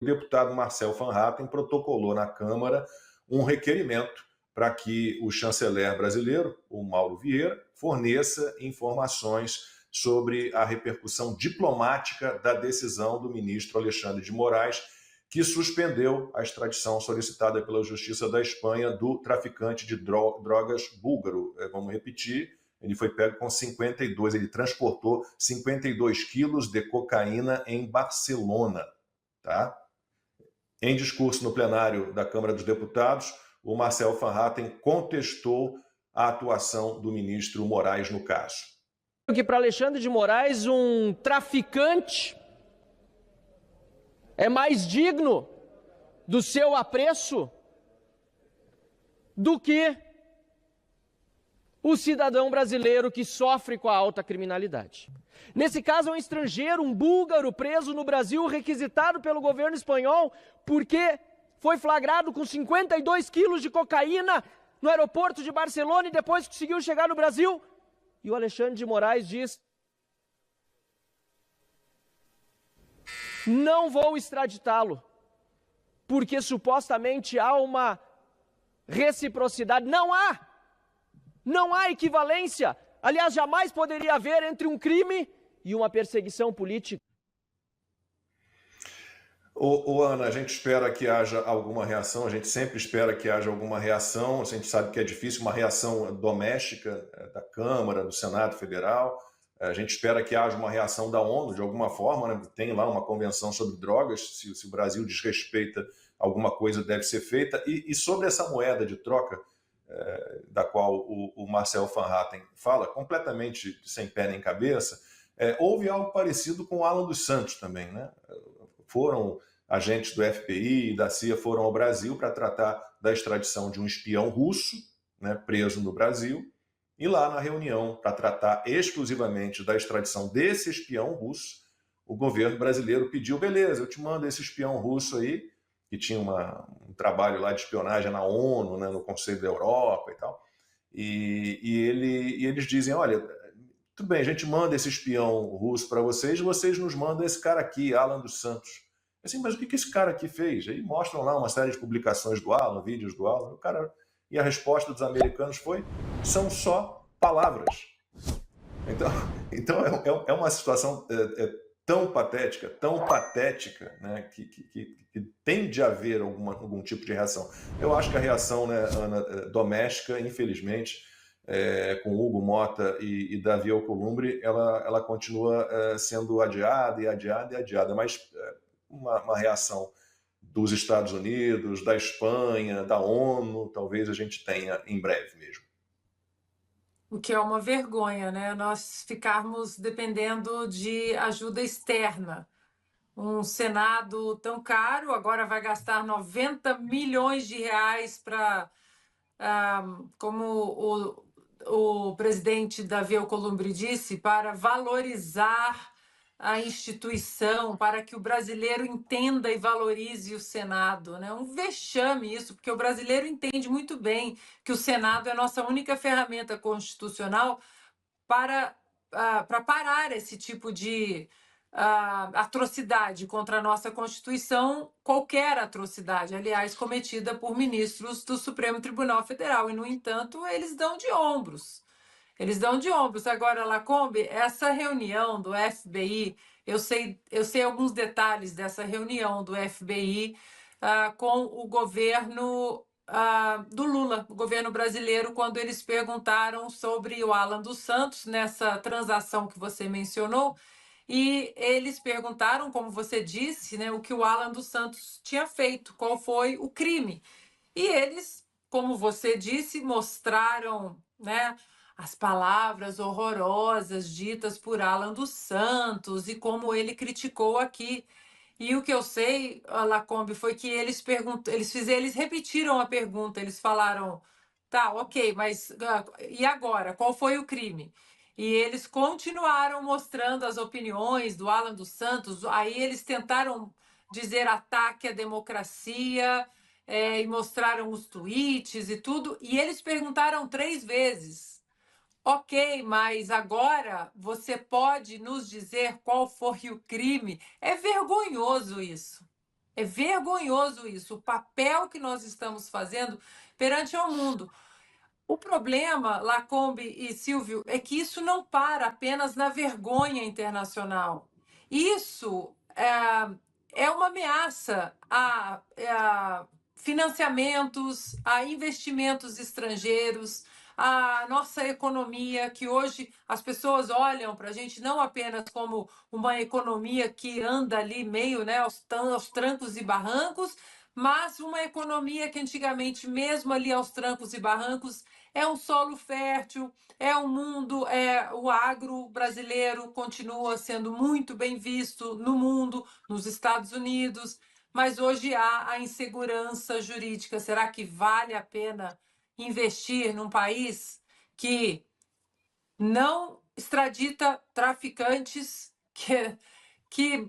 o deputado Marcel Van Hatten protocolou na Câmara um requerimento para que o chanceler brasileiro, o Mauro Vieira, forneça informações sobre a repercussão diplomática da decisão do ministro Alexandre de Moraes, que suspendeu a extradição solicitada pela Justiça da Espanha do traficante de drogas búlgaro. Vamos repetir, ele foi pego com 52, ele transportou 52 quilos de cocaína em Barcelona. Tá? Em discurso no plenário da Câmara dos Deputados, o Marcel Van Hatten contestou a atuação do ministro Moraes no caso. Que para Alexandre de Moraes, um traficante é mais digno do seu apreço do que o cidadão brasileiro que sofre com a alta criminalidade. Nesse caso, é um estrangeiro, um búlgaro preso no Brasil, requisitado pelo governo espanhol, porque foi flagrado com 52 quilos de cocaína no aeroporto de Barcelona e depois conseguiu chegar no Brasil. E o Alexandre de Moraes diz: não vou extraditá-lo, porque supostamente há uma reciprocidade. Não há equivalência. Aliás, jamais poderia haver entre um crime e uma perseguição política. Ana, a gente espera que haja alguma reação, a gente sempre espera que haja alguma reação, a gente sabe que é difícil, uma reação doméstica da Câmara, do Senado Federal, a gente espera que haja uma reação da ONU, de alguma forma, né? Tem lá uma convenção sobre drogas, se o Brasil desrespeita, alguma coisa deve ser feita, e sobre essa moeda de troca, da qual o Marcel Van Hatten fala, completamente sem pé nem cabeça, houve algo parecido com o Alan dos Santos também, né? Foram agentes do FBI e da CIA foram ao Brasil para tratar da extradição de um espião russo, né, preso no Brasil, e lá na reunião, para tratar exclusivamente da extradição desse espião russo, o governo brasileiro pediu: beleza, eu te mando esse espião russo aí, que tinha um trabalho lá de espionagem na ONU, né, no Conselho da Europa e tal, e eles dizem: olha, tudo bem, a gente manda esse espião russo para vocês nos mandam esse cara aqui, Alan dos Santos. Assim, mas o que esse cara aqui fez? Aí mostram lá uma série de publicações do Alan, vídeos do Alan, e a resposta dos americanos foi: são só palavras. Então é uma situação tão patética, né, que tem de haver algum tipo de reação. Eu acho que a reação, né, Ana, doméstica, infelizmente, com Hugo Mota e Davi Alcolumbre, ela continua sendo adiada, mas uma reação dos Estados Unidos, da Espanha, da ONU, talvez a gente tenha em breve mesmo. O que é uma vergonha, né? Nós ficarmos dependendo de ajuda externa. Um Senado tão caro, agora vai gastar 90 milhões de reais para, como o presidente Davi Alcolumbre disse, para valorizar a instituição, para que o brasileiro entenda e valorize o Senado, né? Um vexame isso, porque o brasileiro entende muito bem que o Senado é a nossa única ferramenta constitucional para parar esse tipo de atrocidade contra a nossa Constituição, qualquer atrocidade, aliás, cometida por ministros do Supremo Tribunal Federal. E, no entanto, eles dão de ombros. Eles dão de ombros. Agora, Lacombe, essa reunião do FBI, eu sei alguns detalhes dessa reunião do FBI com o governo do Lula, o governo brasileiro, quando eles perguntaram sobre o Alan dos Santos, nessa transação que você mencionou, e eles perguntaram, como você disse, né, o que o Alan dos Santos tinha feito, qual foi o crime. E eles, como você disse, mostraram, né, as palavras horrorosas ditas por Alan dos Santos e como ele criticou aqui. E o que eu sei, Lacombe, foi que eles repetiram a pergunta, eles falaram: tá, ok, mas e agora? Qual foi o crime? E eles continuaram mostrando as opiniões do Alan dos Santos, aí eles tentaram dizer ataque à democracia, e mostraram os tweets e tudo, e eles perguntaram 3 vezes: ok, mas agora você pode nos dizer qual foi o crime? É vergonhoso isso. É vergonhoso isso, o papel que nós estamos fazendo perante o mundo. O problema, Lacombe e Silvio, é que isso não para apenas na vergonha internacional. Isso é uma ameaça a financiamentos, a investimentos estrangeiros, a nossa economia, que hoje as pessoas olham para a gente não apenas como uma economia que anda ali meio, né, aos trancos e barrancos, mas uma economia que antigamente, mesmo ali aos trancos e barrancos, é um solo fértil, é um mundo, o agro brasileiro continua sendo muito bem visto no mundo, nos Estados Unidos, mas hoje há a insegurança jurídica. Será que vale a pena investir num país que não extradita traficantes, que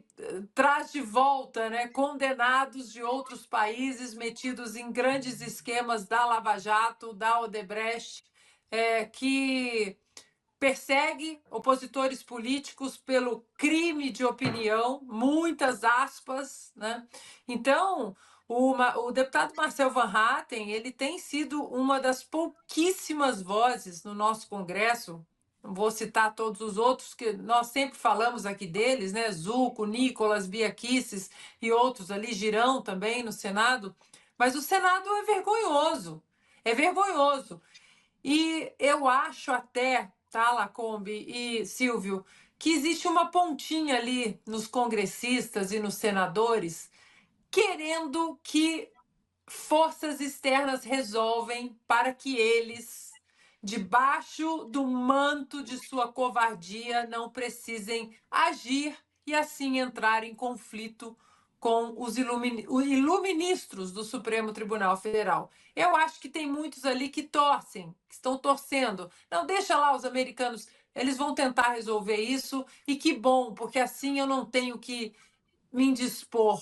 traz de volta, né, condenados de outros países metidos em grandes esquemas da Lava Jato, da Odebrecht, que persegue opositores políticos pelo crime de opinião, muitas aspas, né? Então, o deputado Marcel Van Hatten, ele tem sido uma das pouquíssimas vozes no nosso Congresso. Não vou citar todos os outros, que nós sempre falamos aqui deles, né? Zucco, Nicolas, Biaquices e outros ali, Girão também no Senado. Mas o Senado é vergonhoso. É vergonhoso. E eu acho até, tá, Lacombe e Silvio, que existe uma pontinha ali nos congressistas e nos senadores querendo que forças externas resolvem para que eles, debaixo do manto de sua covardia, não precisem agir e assim entrar em conflito com os iluministros do Supremo Tribunal Federal. Eu acho que tem muitos ali que torcem, que estão torcendo. Não, deixa lá os americanos, eles vão tentar resolver isso, e que bom, porque assim eu não tenho que me indispor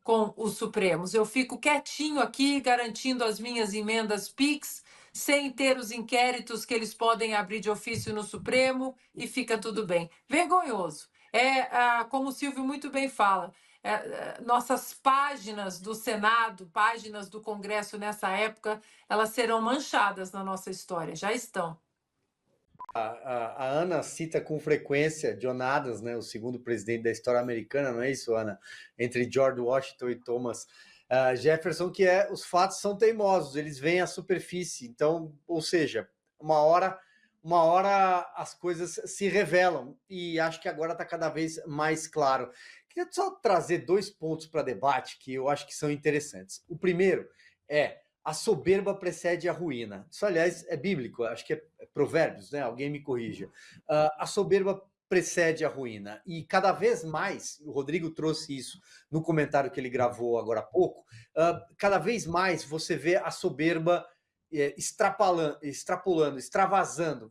com os Supremos. Eu fico quietinho aqui, garantindo as minhas emendas PIX, sem ter os inquéritos que eles podem abrir de ofício no Supremo, e fica tudo bem. Vergonhoso. Como o Silvio muito bem fala, nossas páginas do Senado, páginas do Congresso nessa época, elas serão manchadas na nossa história, já estão. A Ana cita com frequência John Adams, né, o segundo presidente da história americana, não é isso, Ana? Entre George Washington e Thomas Jefferson, que os fatos são teimosos, eles vêm à superfície. Então, ou seja, uma hora as coisas se revelam, e acho que agora está cada vez mais claro. Queria só trazer 2 pontos para debate que eu acho que são interessantes. O primeiro é: a soberba precede a ruína. Isso, aliás, é bíblico, acho que é Provérbios, né? Alguém me corrija. A soberba precede a ruína. E cada vez mais, o Rodrigo trouxe isso no comentário que ele gravou agora há pouco, cada vez mais você vê a soberba extravasando.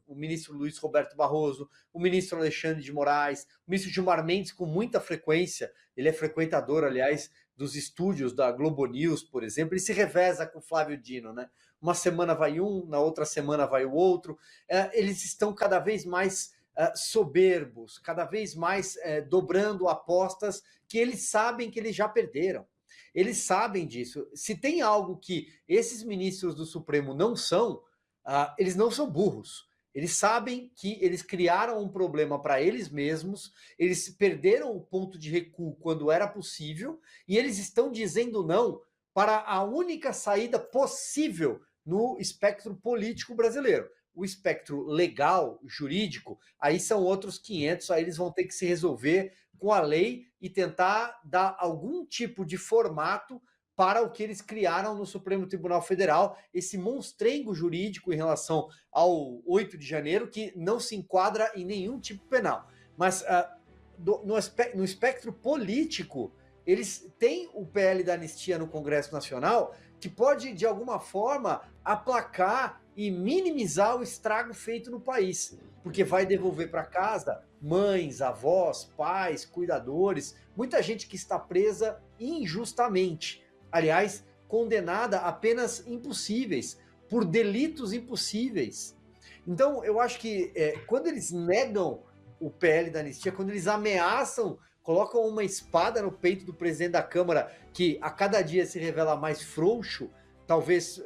O ministro Luiz Roberto Barroso, o ministro Alexandre de Moraes, o ministro Gilmar Mendes, com muita frequência, ele é frequentador, aliás, dos estúdios da Globo News, por exemplo, ele se reveza com o Flávio Dino, né? Uma semana vai um, na outra semana vai o outro. Eles estão cada vez mais soberbos, cada vez mais dobrando apostas que eles sabem que eles já perderam. Eles sabem disso. Se tem algo que esses ministros do Supremo não são, eles não são burros. Eles sabem que eles criaram um problema para eles mesmos, eles perderam o ponto de recuo quando era possível, e eles estão dizendo não para a única saída possível no espectro político brasileiro. O espectro legal, jurídico, aí são outros 500, aí eles vão ter que se resolver com a lei e tentar dar algum tipo de formato para o que eles criaram no Supremo Tribunal Federal, esse monstrengo jurídico em relação ao 8 de janeiro, que não se enquadra em nenhum tipo penal. Mas no espectro político, eles têm o PL da anistia no Congresso Nacional, que pode, de alguma forma, aplacar e minimizar o estrago feito no país, porque vai devolver para casa mães, avós, pais, cuidadores, muita gente que está presa injustamente. Aliás, condenada a penas impossíveis, por delitos impossíveis. Então, eu acho que quando eles negam o PL da anistia, quando eles ameaçam colocam uma espada no peito do presidente da Câmara, que a cada dia se revela mais frouxo, talvez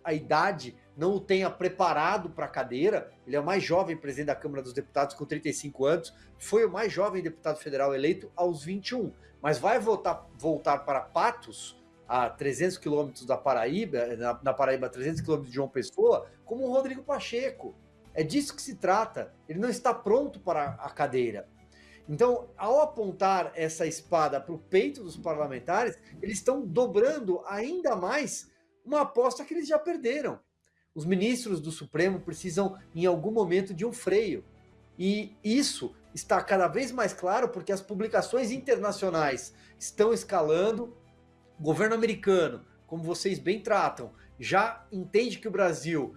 a idade não o tenha preparado para a cadeira. Ele é o mais jovem presidente da Câmara dos Deputados, com 35 anos, foi o mais jovem deputado federal eleito aos 21, mas vai voltar para Patos, a 300 quilômetros da Paraíba, na Paraíba, 300 quilômetros de João Pessoa, como o Rodrigo Pacheco. É disso que se trata. Ele não está pronto para a cadeira. Então, ao apontar essa espada para o peito dos parlamentares, eles estão dobrando ainda mais uma aposta que eles já perderam. Os ministros do Supremo precisam, em algum momento, de um freio. E isso está cada vez mais claro porque as publicações internacionais estão escalando. O governo americano, como vocês bem tratam, já entende que o Brasil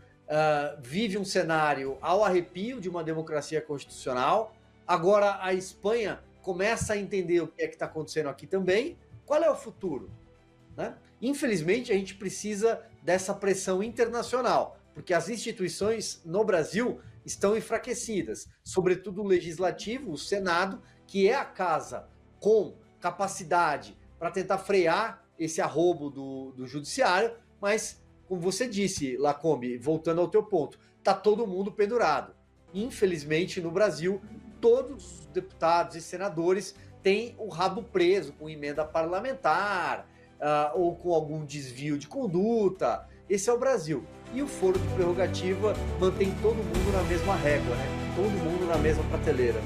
vive um cenário ao arrepio de uma democracia constitucional. Agora a Espanha começa a entender o que é que está acontecendo aqui também. Qual é o futuro? Né? Infelizmente, a gente precisa dessa pressão internacional, porque as instituições no Brasil estão enfraquecidas, sobretudo o Legislativo, o Senado, que é a casa com capacidade para tentar frear esse arrobo do Judiciário, mas, como você disse, Lacombe, voltando ao teu ponto, está todo mundo pendurado. Infelizmente, no Brasil, todos os deputados e senadores têm o rabo preso com emenda parlamentar, ou com algum desvio de conduta. Esse é o Brasil. E o foro de prerrogativa mantém todo mundo na mesma régua, né? Todo mundo na mesma prateleira.